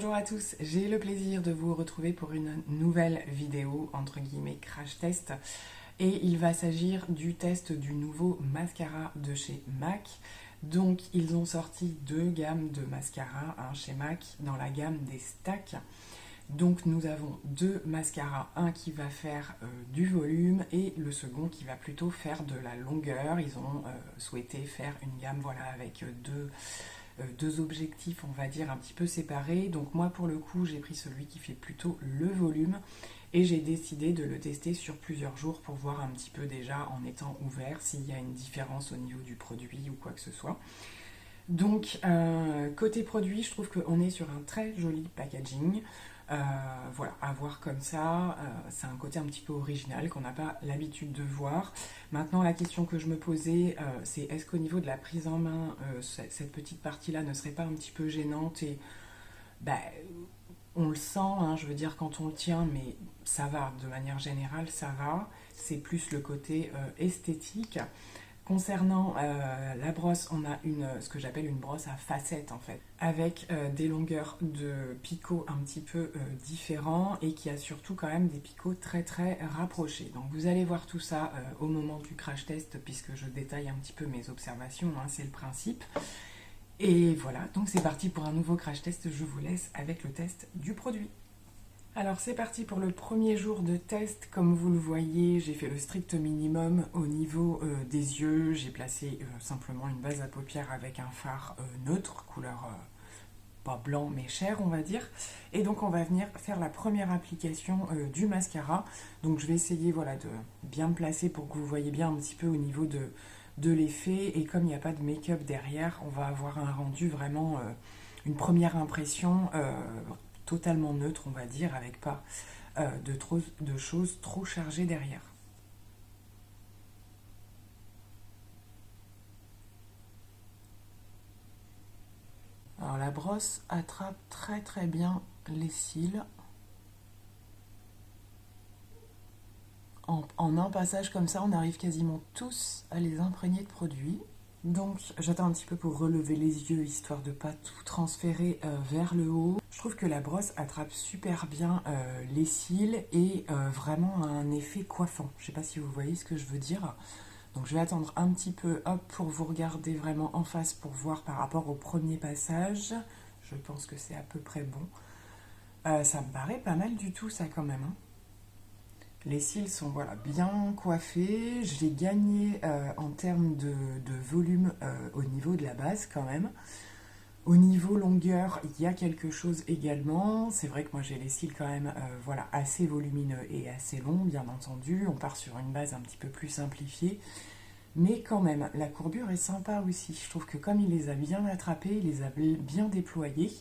Bonjour à tous, j'ai le plaisir de vous retrouver pour une nouvelle vidéo, entre guillemets crash test. Et il va s'agir du test du nouveau mascara de chez MAC. Donc ils ont sorti deux gammes de mascara chez MAC dans la gamme des stacks. Donc nous avons deux mascaras, un qui va faire du volume et le second qui va plutôt faire de la longueur. Ils ont souhaité faire une gamme voilà, avec deux objectifs, on va dire, un petit peu séparés. Donc moi, pour le coup, j'ai pris celui qui fait plutôt le volume et j'ai décidé de le tester sur plusieurs jours pour voir un petit peu déjà en étant ouvert s'il y a une différence au niveau du produit ou quoi que ce soit. Donc, côté produit, je trouve qu'on est sur un très joli packaging. Voilà, à voir comme ça, c'est un côté un petit peu original qu'on n'a pas l'habitude de voir. Maintenant, la question que je me posais, c'est est-ce qu'au niveau de la prise en main, cette petite partie-là ne serait pas un petit peu gênante et bah, on le sent, je veux dire, quand on le tient, mais ça va, de manière générale, ça va. C'est plus le côté esthétique. Concernant la brosse, on a ce que j'appelle une brosse à facettes en fait, avec des longueurs de picots un petit peu différents et qui a surtout quand même des picots très très rapprochés. Donc vous allez voir tout ça au moment du crash test puisque je détaille un petit peu mes observations, c'est le principe. Et voilà, donc c'est parti pour un nouveau crash test, je vous laisse avec le test du produit. Alors c'est parti pour le premier jour de test. Comme vous le voyez, j'ai fait le strict minimum au niveau des yeux. J'ai placé simplement une base à paupières avec un fard neutre, couleur pas blanc mais chair on va dire. Et donc on va venir faire la première application du mascara. Donc je vais essayer voilà, de bien me placer pour que vous voyez bien un petit peu au niveau de l'effet. Et comme il n'y a pas de make-up derrière, on va avoir un rendu vraiment, une première impression totalement neutre, on va dire, avec pas de choses trop chargées derrière. Alors la brosse attrape très très bien les cils. En un passage comme ça, on arrive quasiment tous à les imprégner de produit. Donc j'attends un petit peu pour relever les yeux, histoire de pas tout transférer vers le haut. Je trouve que la brosse attrape super bien les cils et vraiment un effet coiffant. Je sais pas si vous voyez ce que je veux dire. Donc je vais attendre un petit peu pour vous regarder vraiment en face pour voir par rapport au premier passage. Je pense que c'est à peu près bon. Ça me paraît pas mal du tout ça quand même. Les cils sont voilà, bien coiffés. Je l'ai gagné en termes de volume au niveau de la base quand même. Au niveau longueur, il y a quelque chose également. C'est vrai que moi j'ai les cils quand même voilà, assez volumineux et assez longs, bien entendu. On part sur une base un petit peu plus simplifiée. Mais quand même, la courbure est sympa aussi. Je trouve que comme il les a bien attrapés, il les a bien déployés.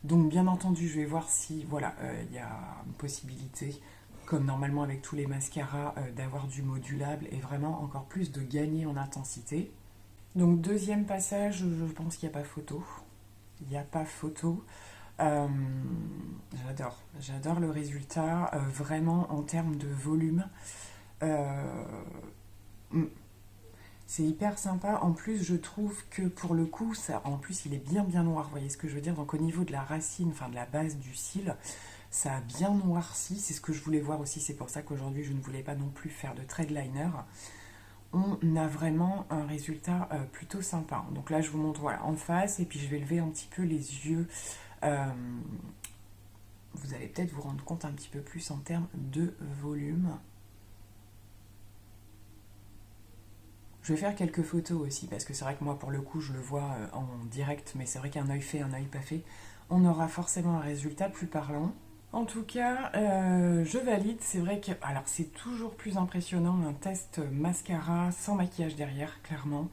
Donc bien entendu, je vais voir si voilà, il y a une possibilité, comme normalement avec tous les mascaras, d'avoir du modulable et vraiment encore plus de gagner en intensité. Donc deuxième passage, je pense qu'il n'y a pas photo. Il n'y a pas photo. J'adore le résultat, vraiment en termes de volume. C'est hyper sympa. En plus, je trouve que pour le coup, ça, en plus, il est bien noir. Vous voyez ce que je veux dire? Donc au niveau de la racine, enfin de la base du cil, ça a bien noirci. C'est ce que je voulais voir aussi. C'est pour ça qu'aujourd'hui, je ne voulais pas non plus faire de trade liner. On a vraiment un résultat plutôt sympa. Donc là, je vous montre voilà, en face. Et puis, je vais lever un petit peu les yeux. Vous allez peut-être vous rendre compte un petit peu plus en termes de volume. Je vais faire quelques photos aussi, parce que c'est vrai que moi, pour le coup, je le vois en direct, mais c'est vrai qu'un œil fait, un œil pas fait, on aura forcément un résultat plus parlant. En tout cas, je valide. C'est vrai que, alors, c'est toujours plus impressionnant un test mascara sans maquillage derrière, clairement.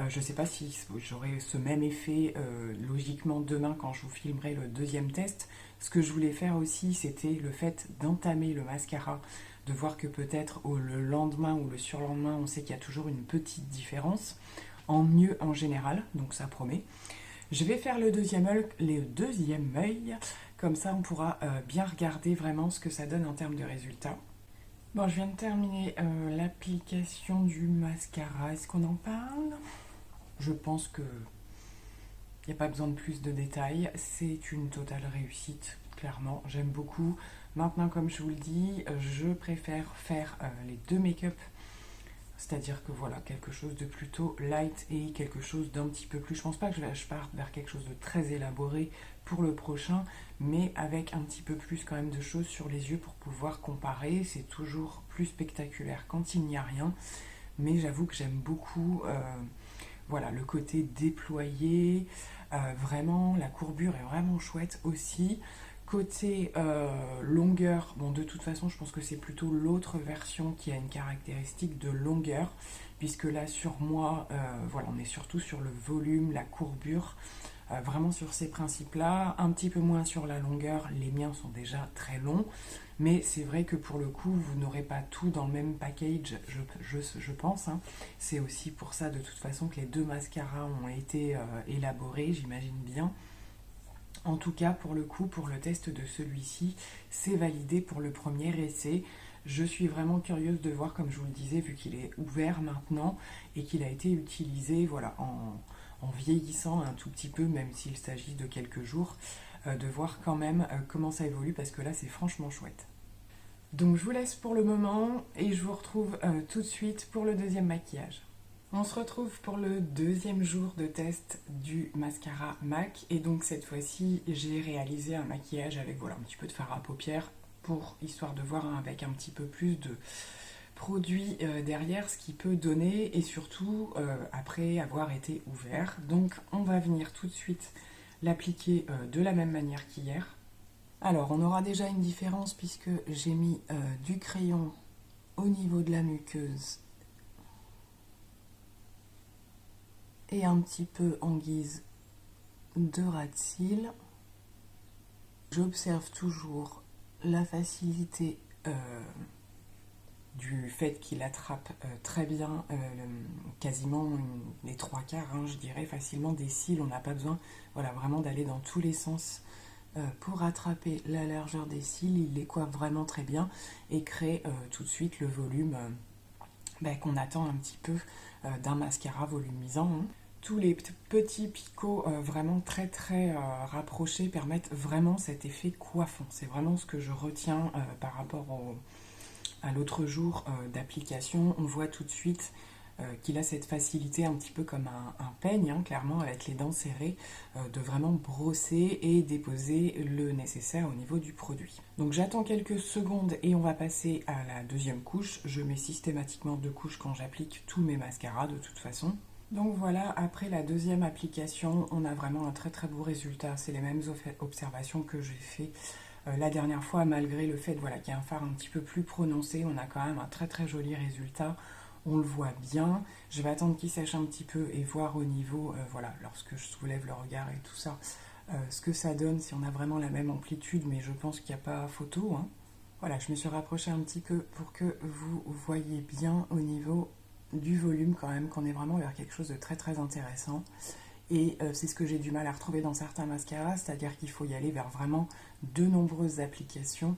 Je ne sais pas si j'aurai ce même effet logiquement demain quand je vous filmerai le deuxième test. Ce que je voulais faire aussi, c'était le fait d'entamer le mascara, de voir que peut-être le lendemain ou le surlendemain, on sait qu'il y a toujours une petite différence, en mieux en général, donc ça promet. Je vais faire le deuxième œil, comme ça on pourra bien regarder vraiment ce que ça donne en termes de résultats. Bon, je viens de terminer l'application du mascara. Est-ce qu'on en parle? Je pense que Il n'y a pas besoin de plus de détails, c'est une totale réussite, clairement, j'aime beaucoup. Maintenant, comme je vous le dis, je préfère faire les deux make-up, c'est-à-dire que voilà, quelque chose de plutôt light et quelque chose d'un petit peu plus... Je pense pas que je parte vers quelque chose de très élaboré pour le prochain, mais avec un petit peu plus quand même de choses sur les yeux pour pouvoir comparer. C'est toujours plus spectaculaire quand il n'y a rien, mais j'avoue que j'aime beaucoup voilà, le côté déployé, vraiment la courbure est vraiment chouette aussi. Côté longueur, bon de toute façon je pense que c'est plutôt l'autre version qui a une caractéristique de longueur, puisque là sur moi, voilà, on est surtout sur le volume, la courbure, vraiment sur ces principes-là, un petit peu moins sur la longueur, les miens sont déjà très longs, mais c'est vrai que pour le coup, vous n'aurez pas tout dans le même package, je pense. Hein. C'est aussi pour ça de toute façon que les deux mascaras ont été élaborés, j'imagine bien. En tout cas, pour le coup, pour le test de celui-ci, c'est validé pour le premier essai. Je suis vraiment curieuse de voir, comme je vous le disais, vu qu'il est ouvert maintenant et qu'il a été utilisé voilà, en vieillissant un tout petit peu, même s'il s'agit de quelques jours, de voir quand même comment ça évolue, parce que là, c'est franchement chouette. Donc je vous laisse pour le moment et je vous retrouve tout de suite pour le deuxième maquillage. On se retrouve pour le deuxième jour de test du mascara MAC et donc cette fois-ci j'ai réalisé un maquillage avec voilà, un petit peu de fard à paupières pour histoire de voir avec un petit peu plus de produit derrière ce qu'il peut donner et surtout après avoir été ouvert. Donc on va venir tout de suite l'appliquer de la même manière qu'hier. Alors on aura déjà une différence puisque j'ai mis du crayon au niveau de la muqueuse et un petit peu en guise de ras de cils. J'observe toujours la facilité du fait qu'il attrape très bien, quasiment les trois quarts, hein, je dirais facilement des cils. On n'a pas besoin voilà, vraiment d'aller dans tous les sens pour attraper la largeur des cils. Il les coiffe vraiment très bien et crée tout de suite le volume qu'on attend un petit peu d'un mascara volumisant. Hein. Tous les petits picots vraiment très très rapprochés permettent vraiment cet effet coiffant. C'est vraiment ce que je retiens par rapport à l'autre jour d'application. On voit tout de suite qu'il a cette facilité un petit peu comme un peigne, hein, clairement avec les dents serrées, de vraiment brosser et déposer le nécessaire au niveau du produit. Donc j'attends quelques secondes et on va passer à la deuxième couche. Je mets systématiquement 2 couches quand j'applique tous mes mascaras de toute façon. Donc voilà, après la deuxième application, on a vraiment un très très beau résultat. C'est les mêmes observations que j'ai fait la dernière fois, malgré le fait voilà, qu'il y a un fard un petit peu plus prononcé. On a quand même un très très joli résultat. On le voit bien. Je vais attendre qu'il sèche un petit peu et voir au niveau, voilà, lorsque je soulève le regard et tout ça, ce que ça donne, si on a vraiment la même amplitude, mais je pense qu'il n'y a pas photo. Hein. Voilà, je me suis rapprochée un petit peu pour que vous voyez bien au niveau du volume quand même, qu'on est vraiment vers quelque chose de très très intéressant. Et c'est ce que j'ai du mal à retrouver dans certains mascaras, c'est-à-dire qu'il faut y aller vers vraiment de nombreuses applications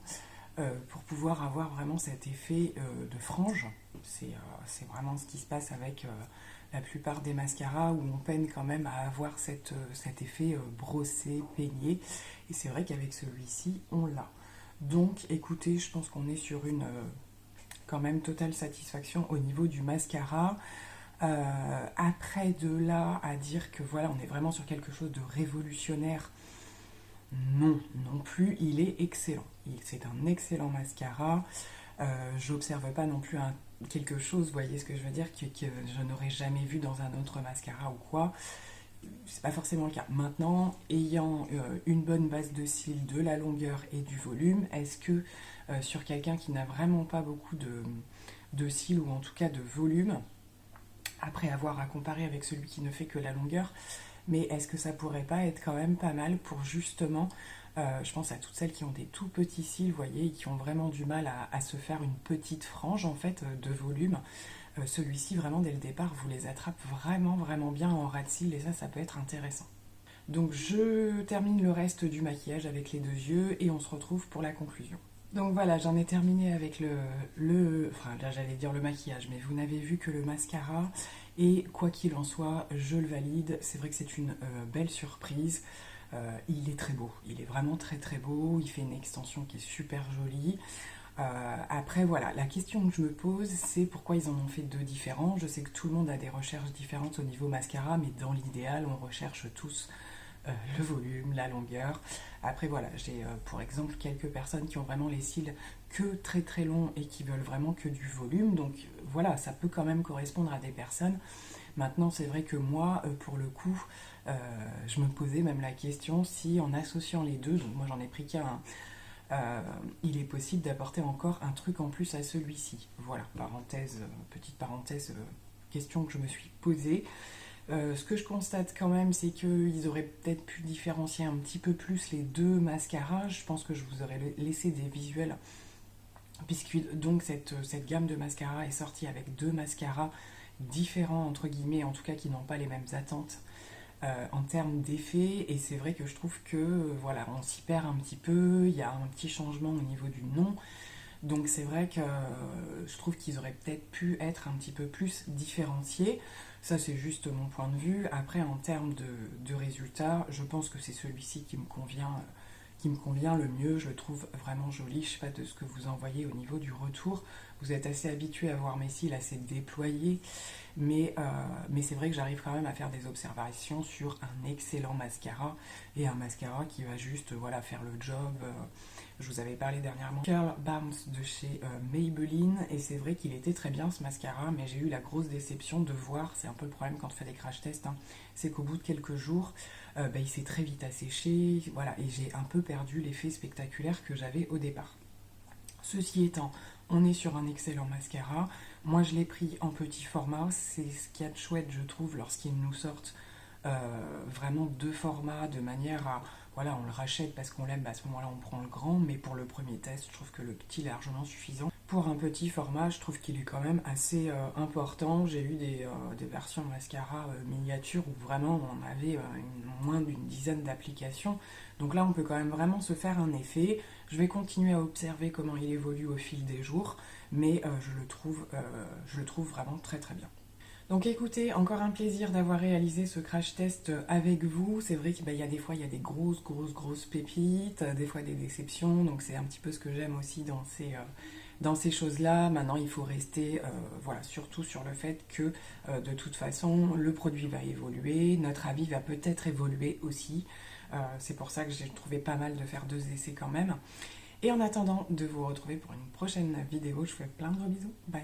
pour pouvoir avoir vraiment cet effet de frange. C'est vraiment ce qui se passe avec la plupart des mascaras où on peine quand même à avoir cet effet brossé, peigné. Et c'est vrai qu'avec celui-ci, on l'a. Donc écoutez, je pense qu'on est sur une quand même totale satisfaction au niveau du mascara. Après de là à dire que voilà, on est vraiment sur quelque chose de révolutionnaire, non, non plus, il est excellent. C'est un excellent mascara. J'observe pas non plus quelque chose, vous voyez ce que je veux dire, que je n'aurais jamais vu dans un autre mascara ou quoi. C'est pas forcément le cas. Maintenant, ayant une bonne base de cils, de la longueur et du volume, est-ce que sur quelqu'un qui n'a vraiment pas beaucoup de cils ou en tout cas de volume, après avoir à comparer avec celui qui ne fait que la longueur, mais est-ce que ça pourrait pas être quand même pas mal pour justement, je pense à toutes celles qui ont des tout petits cils, vous voyez, et qui ont vraiment du mal à se faire une petite frange en fait de volume. Celui-ci vraiment dès le départ vous les attrape vraiment vraiment bien en ras de cils et ça peut être intéressant. Donc je termine le reste du maquillage avec les 2 yeux et on se retrouve pour la conclusion. Donc voilà, j'en ai terminé avec enfin là j'allais dire le maquillage, mais vous n'avez vu que le mascara. Et quoi qu'il en soit, je le valide. C'est vrai que c'est une belle surprise. Il est très beau, il est vraiment très très beau. Il fait une extension qui est super jolie. Après voilà, la question que je me pose, c'est pourquoi ils en ont fait deux différents. Je sais que tout le monde a des recherches différentes au niveau mascara, mais dans l'idéal, on recherche tous le volume, la longueur. Après voilà, j'ai pour exemple quelques personnes qui ont vraiment les cils que très très longs et qui veulent vraiment que du volume. Donc voilà, ça peut quand même correspondre à des personnes. Maintenant, c'est vrai que moi, pour le coup, je me posais même la question si en associant les deux, donc moi j'en ai pris qu'un, il est possible d'apporter encore un truc en plus à celui-ci. Voilà, parenthèse, petite parenthèse, question que je me suis posée. Ce que je constate quand même, c'est qu'ils auraient peut-être pu différencier un petit peu plus les deux mascaras. Je pense que je vous aurais laissé des visuels, puisque donc cette gamme de mascaras est sortie avec deux mascaras différents, entre guillemets, en tout cas qui n'ont pas les mêmes attentes en termes d'effet. Et c'est vrai que je trouve que voilà, on s'y perd un petit peu. Il y a un petit changement au niveau du nom. Donc c'est vrai que je trouve qu'ils auraient peut-être pu être un petit peu plus différenciés. Ça c'est juste mon point de vue. Après en termes de résultats, je pense que c'est celui-ci qui me convient le mieux. Je le trouve vraiment joli. Je sais pas de ce que vous en voyez au niveau du retour. Vous êtes assez habitué à voir mes cils assez déployés. Mais c'est vrai que j'arrive quand même à faire des observations sur un excellent mascara. Et un mascara qui va juste voilà, faire le job. Je vous avais parlé dernièrement Curl Bounce de chez Maybelline, et c'est vrai qu'il était très bien ce mascara, mais j'ai eu la grosse déception de voir, c'est un peu le problème quand on fait des crash tests, hein, c'est qu'au bout de quelques jours, il s'est très vite asséché, voilà, et j'ai un peu perdu l'effet spectaculaire que j'avais au départ. Ceci étant, on est sur un excellent mascara. Moi, je l'ai pris en petit format. C'est ce qu'il y a de chouette, je trouve, lorsqu'ils nous sortent vraiment deux formats de manière à... Voilà, on le rachète parce qu'on l'aime, bah à ce moment-là, on prend le grand. Mais pour le premier test, je trouve que le petit est largement suffisant. Pour un petit format, je trouve qu'il est quand même assez important. J'ai eu des versions mascara miniatures où vraiment on avait moins d'une dizaine d'applications. Donc là, on peut quand même vraiment se faire un effet. Je vais continuer à observer comment il évolue au fil des jours, mais je le trouve vraiment très très bien. Donc écoutez, encore un plaisir d'avoir réalisé ce crash test avec vous. C'est vrai qu'il y a des fois, il y a des grosses pépites, des fois des déceptions, donc c'est un petit peu ce que j'aime aussi dans ces choses-là. Maintenant, il faut rester voilà, surtout sur le fait que de toute façon, le produit va évoluer, notre avis va peut-être évoluer aussi. C'est pour ça que j'ai trouvé pas mal de faire deux essais quand même. Et en attendant de vous retrouver pour une prochaine vidéo, je vous fais plein de gros bisous. Bye!